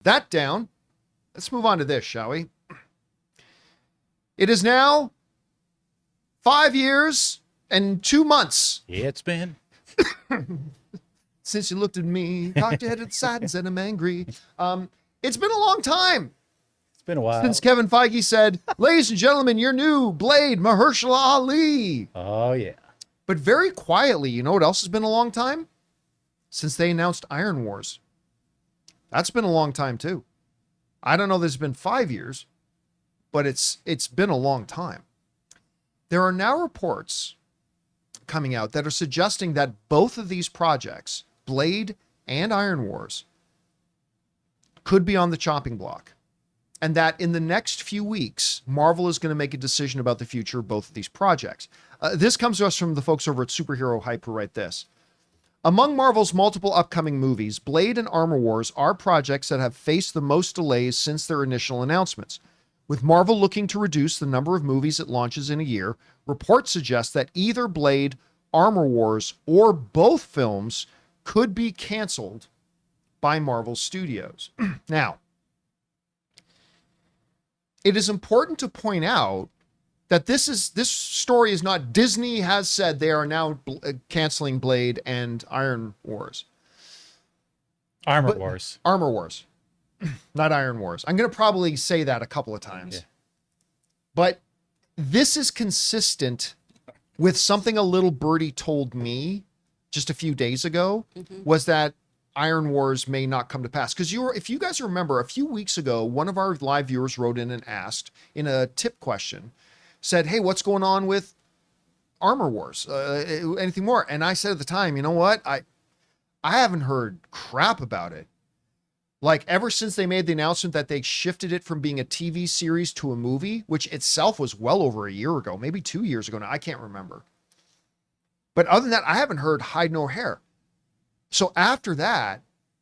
that down, let's move on to this, shall we? It is now 5 years and 2 months. Yeah, it's been. Since you looked at me, cocked your head to the side and said I'm angry. It's been a long time. It's been a while. Since Kevin Feige said, ladies and gentlemen, your new Blade, Mahershala Ali. Oh, yeah. But very quietly, you know what else has been a long time? Since they announced Iron Wars. That's been a long time too. I don't know if it's been 5 years, but it's been a long time. There are now reports coming out that are suggesting that both of these projects, Blade and Iron Wars, could be on the chopping block. And that in the next few weeks, Marvel is going to make a decision about the future of both of these projects. This comes to us from the folks over at Superhero Hype who write this. Among Marvel's multiple upcoming movies, Blade and Armor Wars are projects that have faced the most delays since their initial announcements. With Marvel looking to reduce the number of movies it launches in a year, reports suggest that either Blade, Armor Wars, or both films could be canceled by Marvel Studios. Now, it is important to point out that this story is not Disney has said they are now canceling Blade and Iron Wars. Armor Wars. Armor Wars. Not Iron Wars. I'm going to probably say that a couple of times. Yeah. But this is consistent with something a little birdie told me just a few days ago, was that Iron Wars may not come to pass. Because if you guys remember, a few weeks ago, one of our live viewers wrote in and asked in a tip question, said, hey, what's going on with Armor Wars? Anything more? And I said at the time, you know what? I haven't heard crap about it. Like, ever since they made the announcement that they shifted it from being a TV series to a movie, which itself was well over a year ago, maybe 2 years ago now, I can't remember. But other than that, I haven't heard hide nor hair. So after that,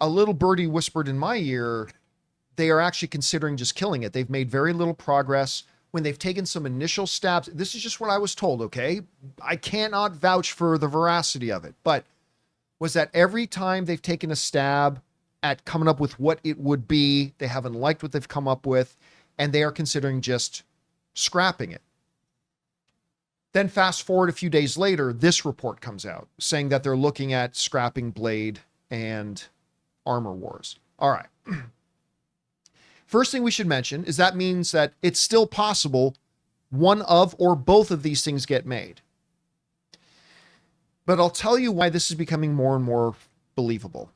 a little birdie whispered in my ear, they are actually considering just killing it. They've made very little progress. When they've taken some initial stabs, this is just what I was told, okay? I cannot vouch for the veracity of it, but was that every time they've taken a stab at coming up with what it would be, they haven't liked what they've come up with, and they are considering just scrapping it. Then fast forward a few days later, this report comes out saying that they're looking at scrapping Blade and Armor Wars. All right. First thing we should mention is that means that it's still possible one of or both of these things get made. But I'll tell you why this is becoming more and more believable.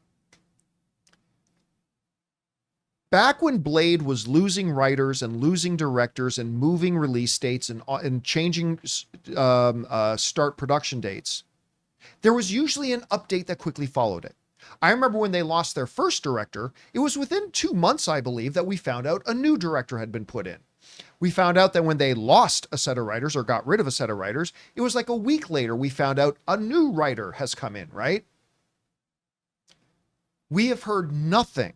Back when Blade was losing writers and losing directors and moving release dates and changing start production dates, there was usually an update that quickly followed it. I remember when they lost their first director, it was within 2 months, I believe, that we found out a new director had been put in. We found out that when they lost a set of writers or got rid of a set of writers, it was like a week later we found out a new writer has come in, right? We have heard nothing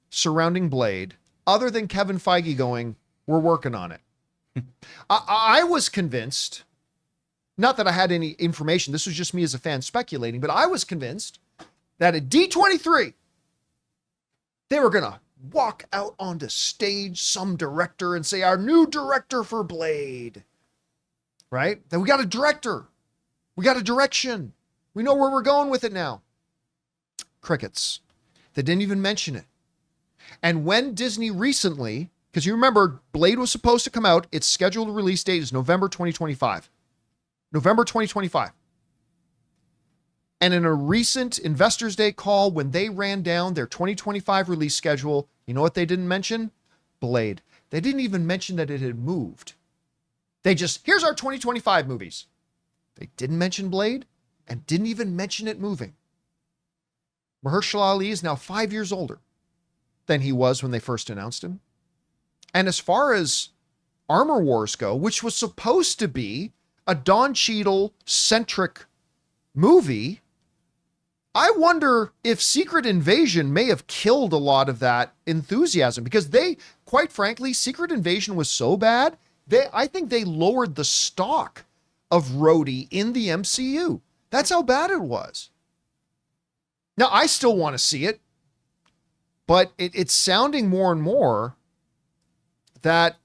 surrounding Blade other than Kevin Feige going, we're working on it. I was convinced, not that I had any information, this was just me as a fan speculating, but I was convinced that at D23, they were going to walk out onto stage, some director, and say, our new director for Blade, right? That we got a director. We got a direction. We know where we're going with it now. Crickets. They didn't even mention it. And when Disney recently, because you remember Blade was supposed to come out, its scheduled release date is November 2025. November 2025. And in a recent Investors Day call, when they ran down their 2025 release schedule, you know what they didn't mention? Blade. They didn't even mention that it had moved. They just, here's our 2025 movies. They didn't mention Blade and didn't even mention it moving. Mahershala Ali is now 5 years older than he was when they first announced him. And as far as Armor Wars go, which was supposed to be a Don Cheadle-centric movie, I wonder if Secret Invasion may have killed a lot of that enthusiasm, because they, quite frankly, Secret Invasion was so bad, I think they lowered the stock of Rhodey in the MCU. That's how bad it was. Now, I still want to see it. But it's sounding more and more that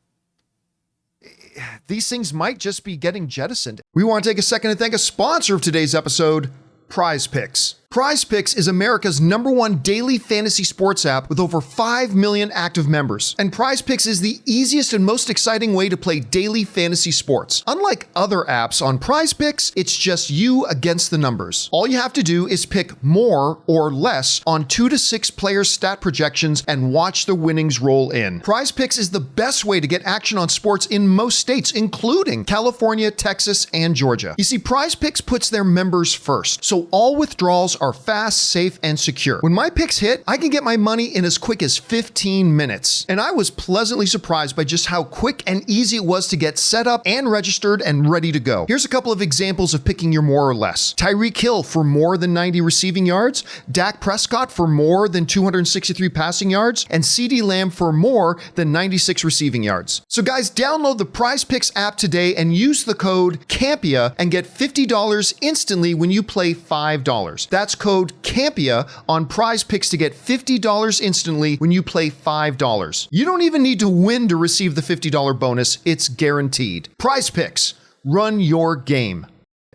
these things might just be getting jettisoned. We want to take a second to thank a sponsor of today's episode, PrizePicks. PrizePicks is America's #1 daily fantasy sports app with over 5 million active members. And PrizePicks is the easiest and most exciting way to play daily fantasy sports. Unlike other apps on PrizePicks, it's just you against the numbers. All you have to do is pick more or less on 2 to 6 player stat projections and watch the winnings roll in. PrizePicks is the best way to get action on sports in most states, including California, Texas, and Georgia. You see, PrizePicks puts their members first, so all withdrawals are fast, safe, and secure. When my picks hit, I can get my money in as quick as 15 minutes. And I was pleasantly surprised by just how quick and easy it was to get set up and registered and ready to go. Here's a couple of examples of picking your more or less. Tyreek Hill for more than 90 receiving yards, Dak Prescott for more than 263 passing yards, and CeeDee Lamb for more than 96 receiving yards. So guys, download the PrizePicks app today and use the code Campea and get $50 instantly when you play $5. That's code Campea on PrizePicks to get $50 instantly when you play $5. You don't even need to win to receive the $50 bonus. It's guaranteed. PrizePicks, run your game.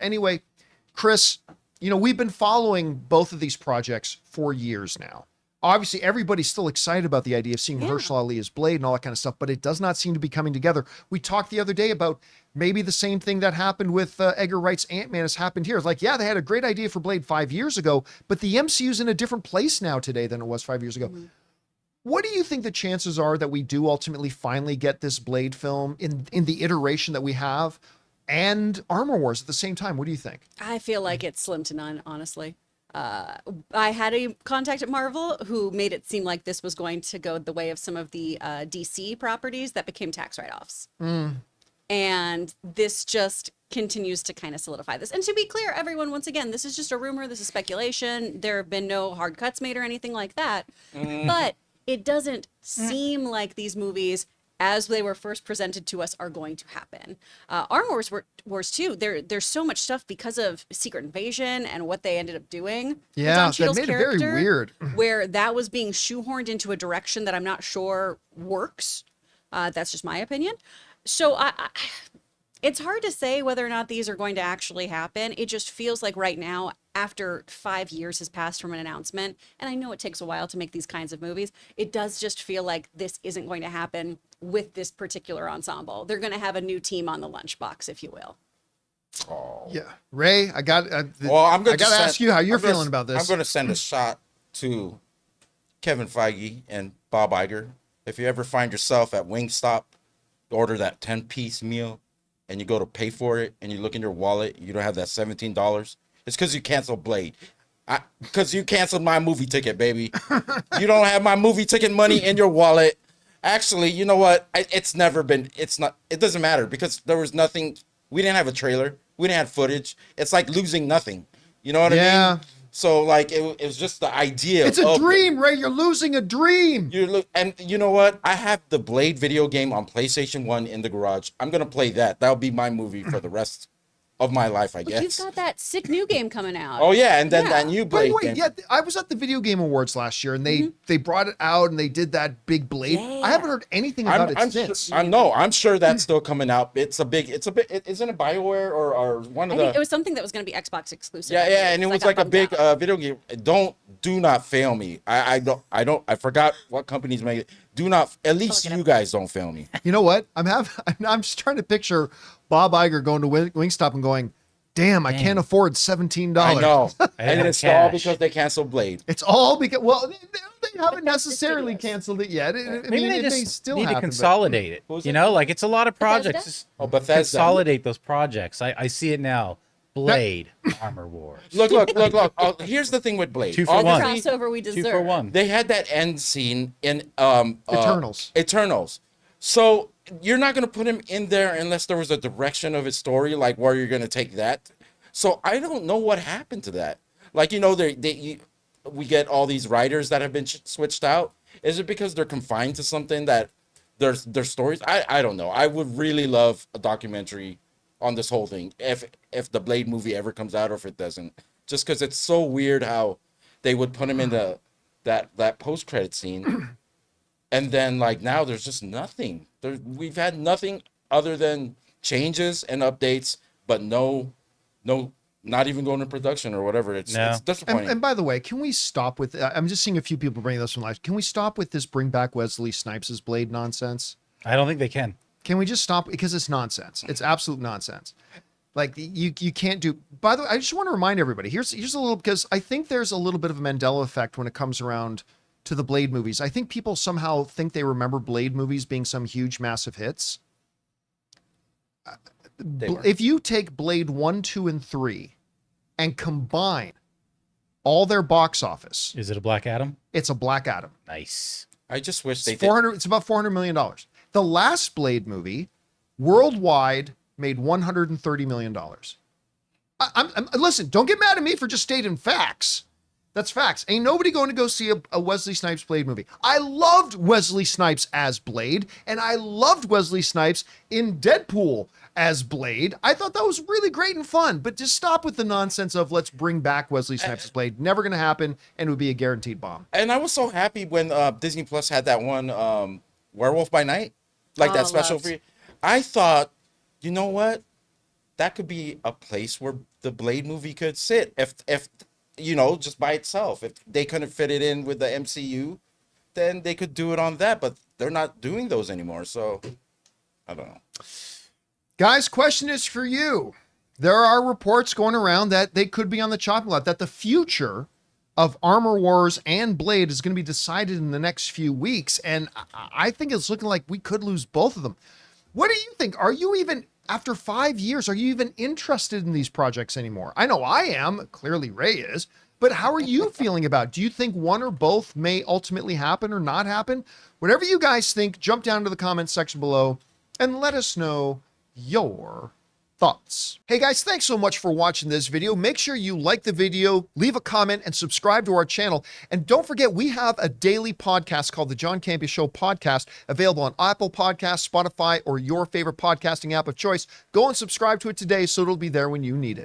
Anyway, Chris, we've been following both of these projects for years now. Obviously, everybody's still excited about the idea of seeing Mahershala Ali as Blade and all that kind of stuff, but it does not seem to be coming together. We talked the other day about maybe the same thing that happened with Edgar Wright's Ant-Man has happened here. It's like, yeah, they had a great idea for Blade 5 years ago, but the MCU's in a different place now today than it was 5 years ago. Mm-hmm. What do you think the chances are that we do ultimately finally get this Blade film in the iteration that we have and Armor Wars at the same time? What do you think? I feel like it's slim to none, honestly. I had a contact at Marvel who made it seem like this was going to go the way of some of the DC properties that became tax write-offs. And this just continues to kind of solidify this. And to be clear, everyone, once again, this is just a rumor. This is speculation. There have been no hard cuts made or anything like that. But it doesn't seem like these movies, as they were first presented to us, are going to happen. Armor Wars 2, there's so much stuff because of Secret Invasion and what they ended up doing. Yeah, that made it very weird. Where that was being shoehorned into a direction that I'm not sure works. That's just my opinion. So it's hard to say whether or not these are going to actually happen. It just feels like right now, after 5 years has passed from an announcement, and I know it takes a while to make these kinds of movies, it does just feel like this isn't going to happen with this particular ensemble. They're going to have a new team on the lunchbox, if you will. Oh. Yeah. Ray, I got to ask you how you're feeling about this. I'm going to send a shot to Kevin Feige and Bob Iger. If you ever find yourself at Wingstop, order that 10-piece meal, and you go to pay for it, and you look in your wallet, you don't have that $17, it's because you canceled Blade. Because you canceled my movie ticket, baby. You don't have my movie ticket money in your wallet. Actually, you know what? It doesn't matter because there was nothing. We didn't have a trailer. We didn't have footage. It's like losing nothing. You know what I mean? So like it was just the idea. It's a dream, Ray. You're losing a dream. And you know what? I have the Blade video game on PlayStation 1 in the garage. I'm gonna play that. That'll be my movie for the rest of my life, I guess. You've got that sick new game coming out. Oh yeah, and then that new Blade game. Yeah, I was at the Video Game Awards last year, and they brought it out, and they did that big Blade. Yeah. I haven't heard anything about it since. I'm sure that's still coming out. Isn't it BioWare or one of the? I think it was something that was going to be Xbox exclusive. Yeah, and it was like a big video game. Do not fail me. I forgot what companies make it. Do not. At least you guys don't fail me. You know what? I'm just trying to picture Bob Iger going to Wingstop and going, damn, I can't afford $17. I know. And it's all because they canceled Blade. It's all because, well, they haven't necessarily canceled it yet. Maybe they just need to consolidate it. Like it's a lot of projects. Bethesda. Consolidate those projects. I see it now. Blade, Armor Wars. Look. Here's the thing with Blade. 2 for 1. Crossover we deserve. 2 for 1. They had that end scene in Eternals. So you're not going to put him in there unless there was a direction of his story, like where you're going to take that. So I don't know what happened to that. Like, we get all these writers that have been switched out. Is it because they're confined to something that their stories? I don't know. I would really love a documentary on this whole thing if the Blade movie ever comes out or if it doesn't. Just because it's so weird how they would put him in the that post credit scene, and then like now there's just nothing. We've had nothing other than changes and updates, but no, not even going to production or whatever. It's disappointing. And by the way, can we stop with? I'm just seeing a few people bringing this from live. Can we stop with this bring back Wesley Snipes' Blade nonsense? I don't think they can. Can we just stop? Because it's nonsense. It's absolute nonsense. Like you can't do. By the way, I just want to remind everybody. Here's a little, because I think there's a little bit of a Mandela effect when it comes around to the Blade movies. I think people somehow think they remember Blade movies being some huge, massive hits. If you take Blade 1, 2, and 3 and combine all their box office, Is it a Black Adam? it's a Black Adam. Nice. I just wish they It's did. 400. It's about $400 million. The last Blade movie, worldwide, made $130 million. Listen, don't get mad at me for just stating facts. That's facts. Ain't nobody going to go see a Wesley Snipes Blade movie. I loved Wesley Snipes as Blade, and I loved Wesley Snipes in Deadpool as Blade. I thought that was really great and fun, but just stop with the nonsense of let's bring back Wesley Snipes as Blade. Never going to happen, and it would be a guaranteed bomb. And I was so happy when Disney Plus had that one Werewolf by Night, like that special loved. free. I thought, you know what? That could be a place where the Blade movie could sit if just by itself. If they couldn't fit it in with the MCU, then they could do it on that, but they're not doing those anymore. So I don't know. Guys, question is for you. There are reports going around that they could be on the chopping block, that the future of Armor Wars and Blade is going to be decided in the next few weeks. And I think it's looking like we could lose both of them. What do you think? Are you even, after 5 years, are you even interested in these projects anymore? I know I am. Clearly Ray is. But how are you feeling about it? Do you think one or both may ultimately happen or not happen? Whatever you guys think, jump down to the comments section below and let us know your thoughts. Hey guys, thanks so much for watching this video. Make sure you like the video, leave a comment, and subscribe to our channel. And don't forget, we have a daily podcast called the John Campea Show podcast, available on Apple Podcasts, Spotify, or your favorite podcasting app of choice. Go and subscribe to it today so it'll be there when you need it.